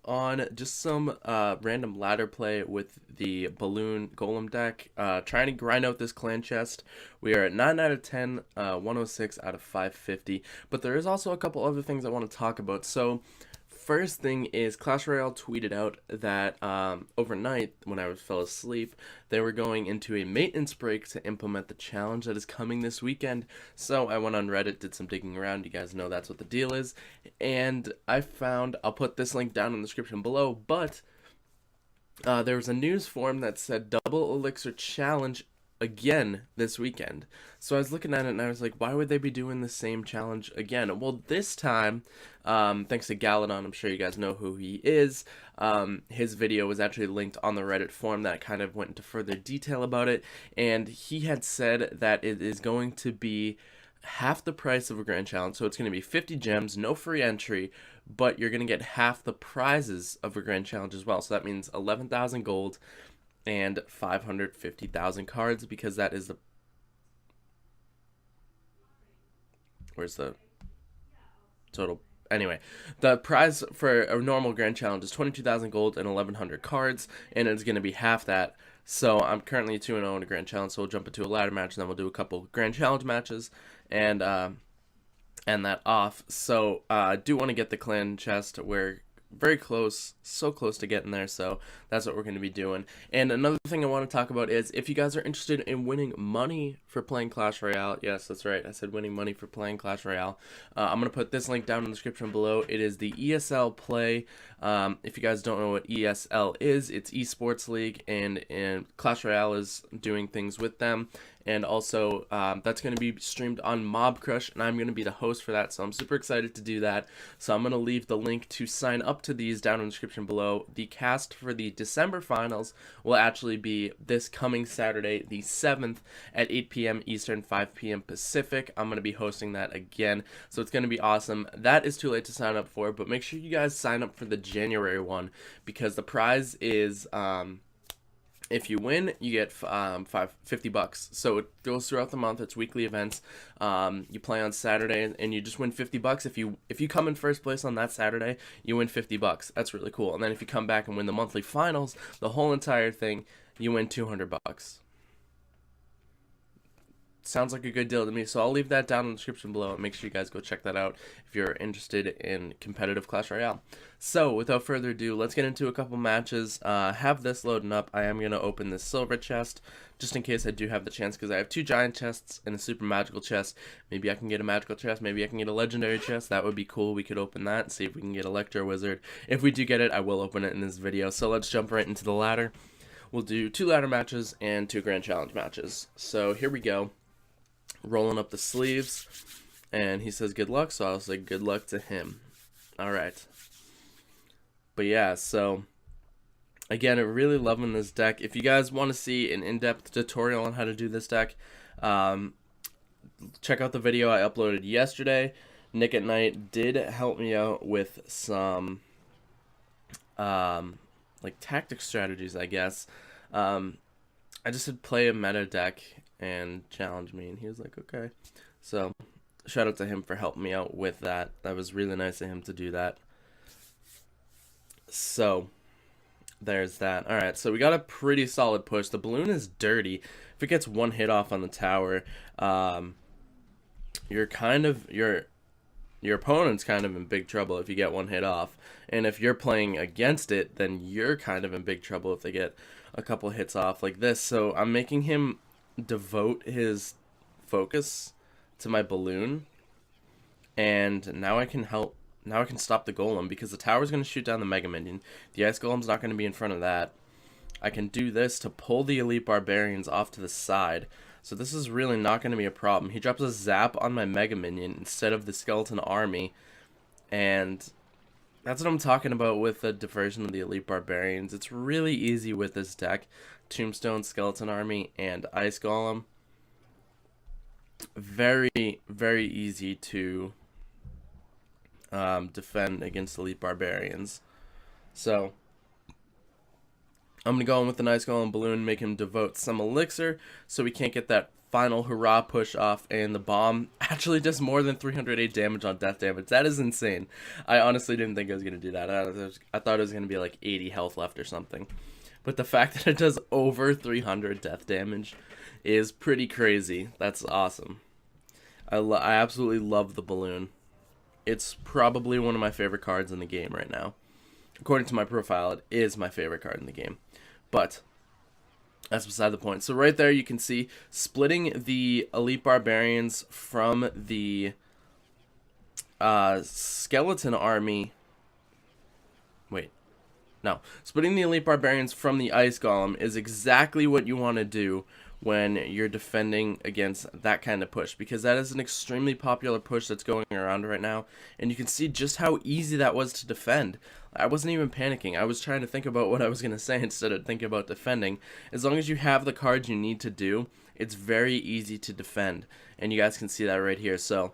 on just some random ladder play with the Balloon Golem deck, trying to grind out this clan chest. We are at 9 out of 10, 106 out of 550, but there is also a couple other things I want to talk about. So first thing is Clash Royale tweeted out that overnight, when I fell asleep, they were going into a maintenance break to implement the challenge that is coming this weekend. So I went on Reddit, did some digging around. You guys know that's what the deal is. And I found, I'll put this link down in the description below, but there was a news form that said double Elixir challenge again this weekend. So I was looking at it and I was like, why would they be doing the same challenge again? Well, this time, thanks to Galadon, I'm sure you guys know who he is. His video was actually linked on the Reddit forum that kind of went into further detail about it, and he had said that it is going to be half the price of a grand challenge. So it's going to be 50 gems, no free entry, but you're going to get half the prizes of a grand challenge as well. So that means 11,000 gold and 550,000 cards, because that is the, where's the total? Anyway, the prize for a normal grand challenge is 22,000 gold and 1,100 cards, and it's going to be half that. So I'm currently 2-0 in a grand challenge, so we'll jump into a ladder match, and then we'll do a couple grand challenge matches, and that off. So I do want to get the clan chest. We're very close, so close to getting there, so that's what we're going to be doing. And another thing I want to talk about is if you guys are interested in winning money for playing Clash Royale, yes, that's right, I said winning money for playing Clash Royale, I'm going to put this link down in the description below. It is the ESL play. If you guys don't know what ESL is, it's eSports League, and Clash Royale is doing things with them. And also, that's going to be streamed on Mobcrush, and I'm going to be the host for that, so I'm super excited to do that. So I'm going to leave the link to sign up to these down in the description below. The cast for the December finals will actually be this coming Saturday, the 7th, at 8 p.m. Eastern, 5 p.m. Pacific. I'm going to be hosting that again, so it's going to be awesome. That is too late to sign up for, but make sure you guys sign up for the January one, because the prize is... if you win, you get $50. So it goes throughout the month. It's weekly events. You play on Saturday, and you just win $50. If you come in first place on that Saturday, you win $50. That's really cool. And then if you come back and win the monthly finals, the whole entire thing, you win $200. Sounds like a good deal to me, so I'll leave that down in the description below, and make sure you guys go check that out if you're interested in competitive Clash Royale. So without further ado, let's get into a couple matches. Have this loading up. I am going to open this silver chest just in case I do have the chance, because I have 2 giant chests and a super magical chest. Maybe I can get a magical chest, maybe I can get a legendary chest. That would be cool. We could open that and see if we can get Electro Wizard. If we do get it, I will open it in this video. So let's jump right into the ladder. We'll do 2 ladder matches and 2 grand challenge matches. So here we go. Rolling up the sleeves, and he says good luck, so I'll say good luck to him. Alright, but yeah, so again, I'm really loving this deck. If you guys want to see an in-depth tutorial on how to do this deck, check out the video I uploaded yesterday. Nick at Night did help me out with some like tactic strategies, I guess. I just said play a meta deck and challenge me, and he was like, okay. So shout out to him for helping me out with that. That was really nice of him to do that. So there's that. Alright, so we got a pretty solid push. The balloon is dirty. If it gets one hit off on the tower, your opponent's kind of in big trouble if you get one hit off. And if you're playing against it, then you're kind of in big trouble if they get a couple hits off like this. So I'm making him devote his focus to my balloon, and now I can stop the golem, because the tower's going to shoot down the mega minion. The ice golem's not going to be in front of that. I can do this to pull the elite barbarians off to the side, so this is really not going to be a problem. He drops a zap on my mega minion instead of the skeleton army, and that's what I'm talking about with the diversion of the elite barbarians. It's really easy with this deck. Tombstone, skeleton army, and ice golem. Very, very easy to defend against elite barbarians. So I'm gonna go in with the ice golem balloon, make him devote some elixir, so we can't get that final hurrah push off, and the bomb actually does more than 308 damage on death damage. That is insane. I honestly didn't think I was going to do that. I thought it was going to be like 80 health left or something. But the fact that it does over 300 death damage is pretty crazy. That's awesome. I absolutely love the balloon. It's probably one of my favorite cards in the game right now. According to my profile, it is my favorite card in the game. But that's beside the point. So right there you can see splitting the Elite Barbarians from the Skeleton Army. Wait. No. Splitting the Elite Barbarians from the Ice Golem is exactly what you want to do when you're defending against that kind of push, because that is an extremely popular push that's going around right now, and you can see just how easy that was to defend. I wasn't even panicking. I was trying to think about what I was going to say instead of thinking about defending. As long as you have the cards you need to do, it's very easy to defend, and you guys can see that right here. So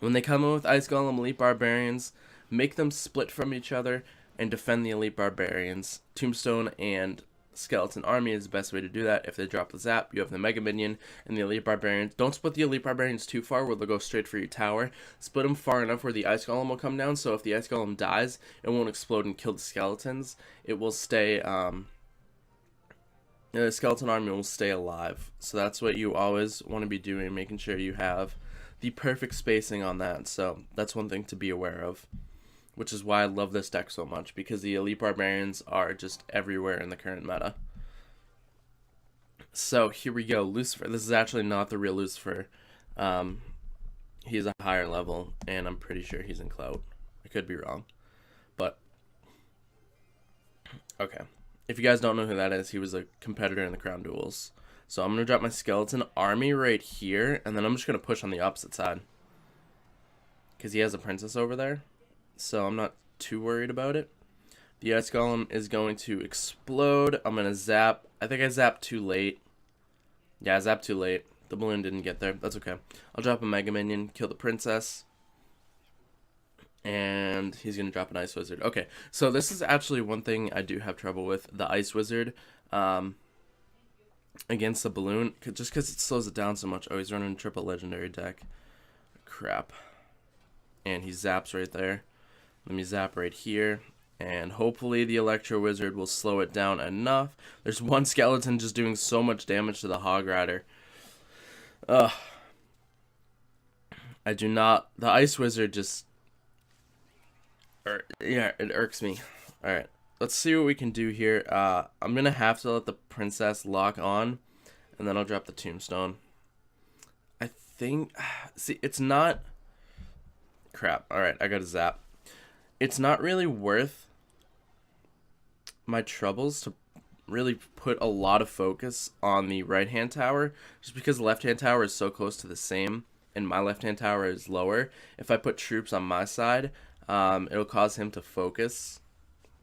when they come in with Ice Golem Elite Barbarians, make them split from each other and defend the Elite Barbarians. Tombstone and Skeleton Army is the best way to do that. If they drop the zap, you have the Mega Minion and the Elite Barbarians. Don't split the Elite Barbarians too far where they'll go straight for your tower. Split them far enough where the Ice Golem will come down, so if the Ice Golem dies, it won't explode and kill the skeletons. It will stay, the Skeleton Army will stay alive. So that's what you always want to be doing, making sure you have the perfect spacing on that. So that's one thing to be aware of, which is why I love this deck so much, because the Elite Barbarians are just everywhere in the current meta. So here we go, Lucifer. This is actually not the real Lucifer. He's a higher level, and I'm pretty sure he's in Cloud. I could be wrong, but okay. If you guys don't know who that is, he was a competitor in the Crown Duels. So I'm going to drop my Skeleton Army right here, and then I'm just going to push on the opposite side, because he has a princess over there. So I'm not too worried about it. The Ice Golem is going to explode. I'm going to zap. I think I zapped too late. Yeah, I zapped too late. The balloon didn't get there. That's okay. I'll drop a Mega Minion, kill the princess. And he's going to drop an Ice Wizard. Okay, so this is actually one thing I do have trouble with. The Ice Wizard against the balloon. Just because it slows it down so much. Oh, he's running a triple legendary deck. Crap. And he zaps right there. Let me zap right here, and hopefully the Electro Wizard will slow it down enough. There's one skeleton just doing so much damage to the Hog Rider. I do not... The Ice Wizard just... yeah, it irks me. Alright, let's see what we can do here. I'm going to have to let the Princess lock on, and then I'll drop the Tombstone. I think... See, it's not... Crap. Alright, I got a zap. It's not really worth my troubles to really put a lot of focus on the right-hand tower, just because the left-hand tower is so close to the same, and my left-hand tower is lower. If I put troops on my side, it'll cause him to focus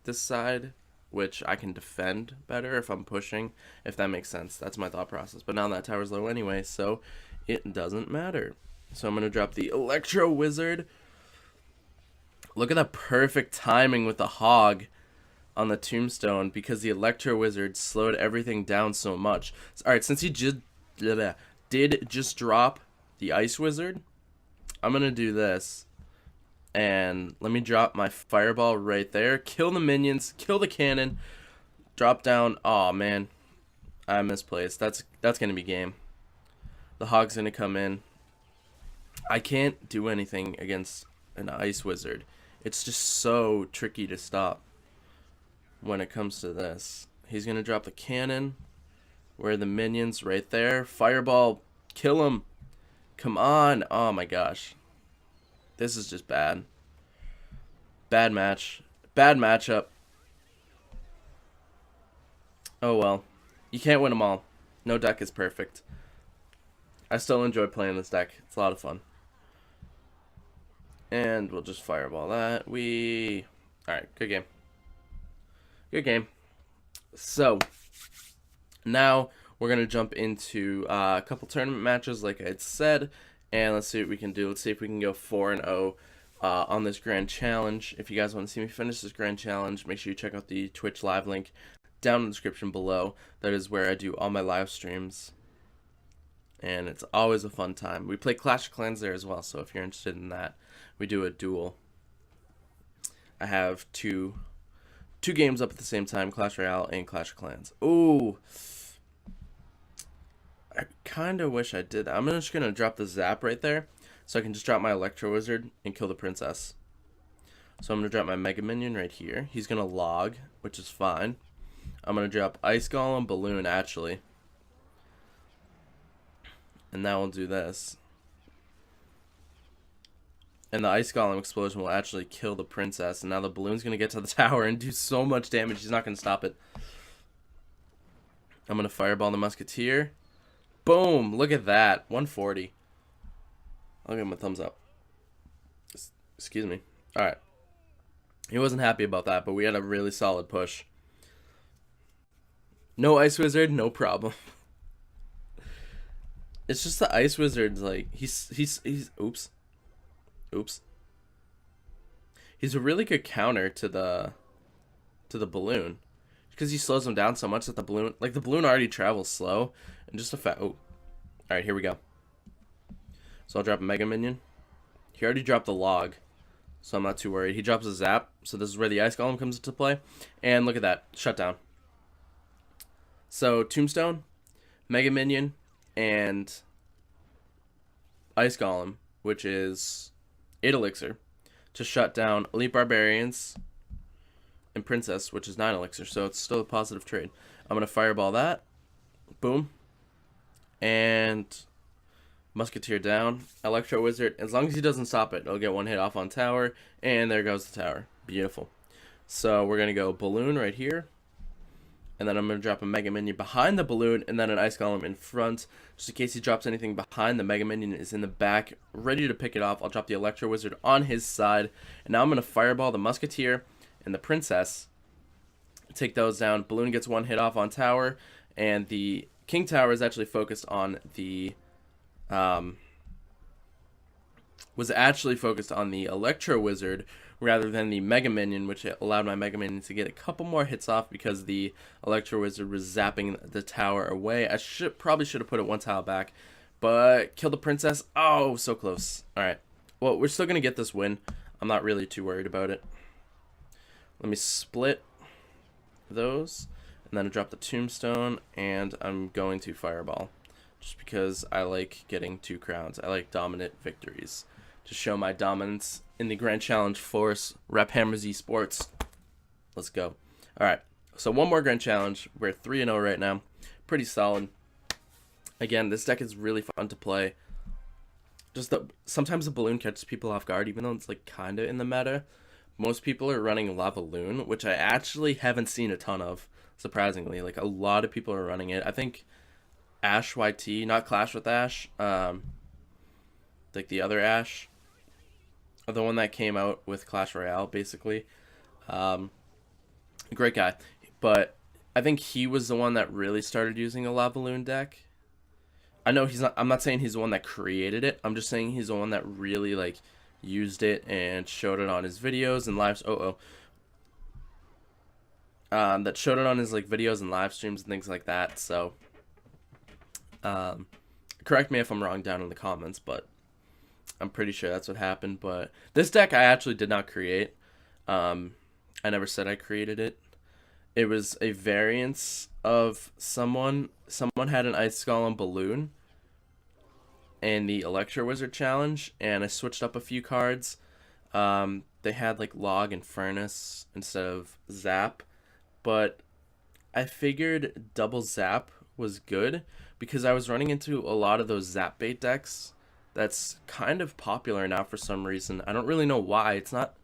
this side, which I can defend better if I'm pushing, if that makes sense. That's my thought process. But now that tower's low anyway, so it doesn't matter. So I'm going to drop the Electro Wizard. Look at the perfect timing with the Hog on the Tombstone, because the Electro Wizard slowed everything down so much. Alright, since he did just drop the Ice Wizard, I'm going to do this. And let me drop my Fireball right there. Kill the minions. Kill the cannon. Drop down. Oh man. I misplaced. That's going to be game. The Hog's going to come in. I can't do anything against an Ice Wizard. It's just so tricky to stop when it comes to this. He's going to drop the cannon. Where are the minions? Right there. Fireball. Kill him. Come on. Oh my gosh. This is just bad. Bad match. Bad matchup. Oh well. You can't win them all. No deck is perfect. I still enjoy playing this deck. It's a lot of fun. And we'll just fireball that. Alright, good game. Good game. So, now we're going to jump into a couple tournament matches like I had said. And let's see what we can do. Let's see if we can go 4-0 on this Grand Challenge. If you guys want to see me finish this Grand Challenge, make sure you check out the Twitch live link down in the description below. That is where I do all my live streams. and it's always a fun time. We play Clash of Clans there as well, so if you're interested in that, we do a duel. I have two games up at the same time, Clash Royale and Clash of Clans. Ooh, I kind of wish I did that. I'm just going to drop the Zap right there, so I can just drop my Electro Wizard and kill the Princess. So I'm going to drop my Mega Minion right here. He's going to log, which is fine. I'm going to drop Ice Golem, Balloon, actually. And that will do this. And the Ice Golem explosion will actually kill the Princess. And now the Balloon's going to get to the tower and do so much damage. He's not going to stop it. I'm going to Fireball the Musketeer. Boom! Look at that. 140. I'll give him a thumbs up. Excuse me. Alright. He wasn't happy about that, but we had a really solid push. No Ice Wizard, no problem. It's just the Ice Wizard's like he's oops. He's a really good counter to the balloon, because he slows him down so much that the balloon already travels slow, and just a fact. Oh, all right, here we go. So I'll drop a Mega Minion. He already dropped the log, so I'm not too worried. He drops a Zap, so this is where the Ice Golem comes into play, and look at that, shutdown. So Tombstone, Mega Minion, and Ice Golem, which is 8 Elixir, to shut down Elite Barbarians and Princess, which is 9 Elixir, so it's still a positive trade. I'm going to Fireball that. Boom. And Musketeer down. Electro Wizard, as long as he doesn't stop it, it'll get one hit off on tower, and there goes the tower. Beautiful. So we're going to go Balloon right here. And then I'm going to drop a Mega Minion behind the Balloon, and then an Ice Golem in front. Just in case he drops anything behind, the Mega Minion is in the back, ready to pick it off. I'll drop the Electro Wizard on his side. And now I'm going to Fireball the Musketeer and the Princess. Take those down. Balloon gets one hit off on tower, and the King Tower is actually focused on the... Electro Wizard rather than the Mega Minion, which allowed my Mega Minion to get a couple more hits off because the Electro Wizard was zapping the tower away. I probably should have put it one tile back, but kill the Princess. Oh, so close. All right. Well, we're still going to get this win. I'm not really too worried about it. Let me split those, and then drop the Tombstone, and I'm going to Fireball just because I like getting 2 crowns. I like dominant victories to show my dominance in the Grand Challenge Force. Rep Hammers eSports. Let's go. All right. So one more Grand Challenge. We're 3-0 right now. Pretty solid. Again, this deck is really fun to play. Sometimes the Balloon catches people off guard, even though it's like kind of in the meta. Most people are running Lavaloon, which I actually haven't seen a ton of, surprisingly. Like, a lot of people are running it. I think Ash YT, not Clash with Ash, like the other Ash, the one that came out with Clash Royale, basically. Great guy. But I think he was the one that really started using a Lavaloon deck. I know I'm not saying he's the one that created it. I'm just saying he's the one that really, like, used it and showed it on his videos and lives. That showed it on his, like, videos and live streams and things like that. So, correct me if I'm wrong down in the comments, but I'm pretty sure that's what happened. But this deck I actually did not create. I never said I created it. It was a variance of someone. Someone had an Ice Golem Balloon in the Electro Wizard challenge, and I switched up a few cards. They had like Log and Furnace instead of Zap, but I figured double Zap was good because I was running into a lot of those Zap bait decks. That's kind of popular now for some reason. I don't really know why. It's not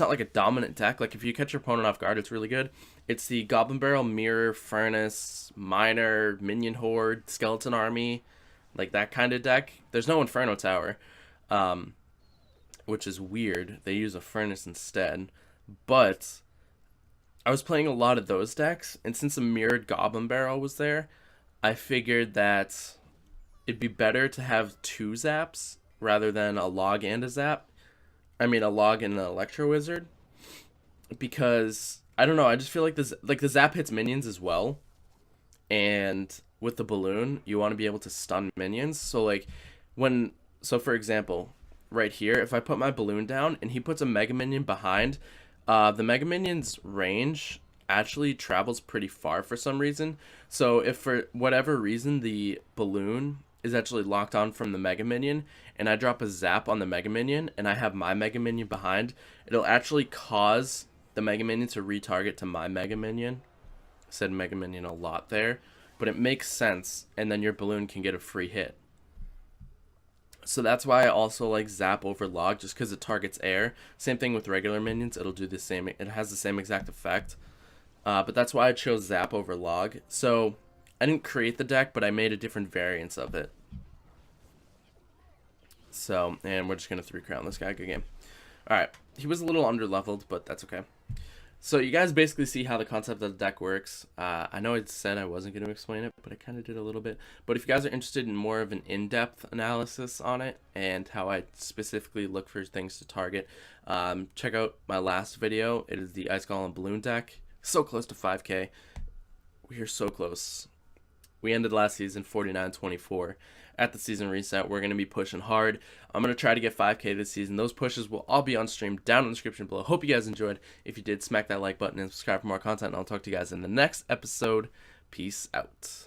like a dominant deck. Like, if you catch your opponent off guard, it's really good. It's the Goblin Barrel, Mirror, Furnace, Miner, Minion Horde, Skeleton Army, like that kind of deck. There's no Inferno Tower, which is weird. They use a Furnace instead. But I was playing a lot of those decks, and since a Mirrored Goblin Barrel was there, I figured that it'd be better to have 2 Zaps rather than a Log and a Zap. I mean, a Log and an Electro Wizard, because I don't know. I just feel like the Zap hits minions as well, and with the balloon, you want to be able to stun minions. So like so for example, right here, if I put my balloon down and he puts a Mega Minion behind, the Mega Minion's range actually travels pretty far for some reason. So if for whatever reason the balloon is actually locked on from the Mega Minion and I drop a zap on the Mega Minion and I have my Mega Minion behind, it'll actually cause the Mega Minion to retarget to my Mega Minion. I said Mega Minion a lot there, but it makes sense, and then your balloon can get a free hit. So that's why I also like zap over log, just because it targets air. Same thing with regular minions, it'll do the same, it has the same exact effect. But that's why I chose zap over log. So I didn't create the deck, but I made a different variance of it. So, and we're just going to 3-crown this guy. Good game. Alright, he was a little under-leveled, but that's okay. So you guys basically see how the concept of the deck works. I know I said I wasn't going to explain it, but I kind of did a little bit. But if you guys are interested in more of an in-depth analysis on it and how I specifically look for things to target, check out my last video. It is the Ice Golem Balloon deck. So close to 5K. We are so close. We ended last season 49-24. At the season reset, we're going to be pushing hard. I'm going to try to get 5K this season. Those pushes will all be on stream down in the description below. Hope you guys enjoyed. If you did, smack that like button and subscribe for more content, and I'll talk to you guys in the next episode. Peace out.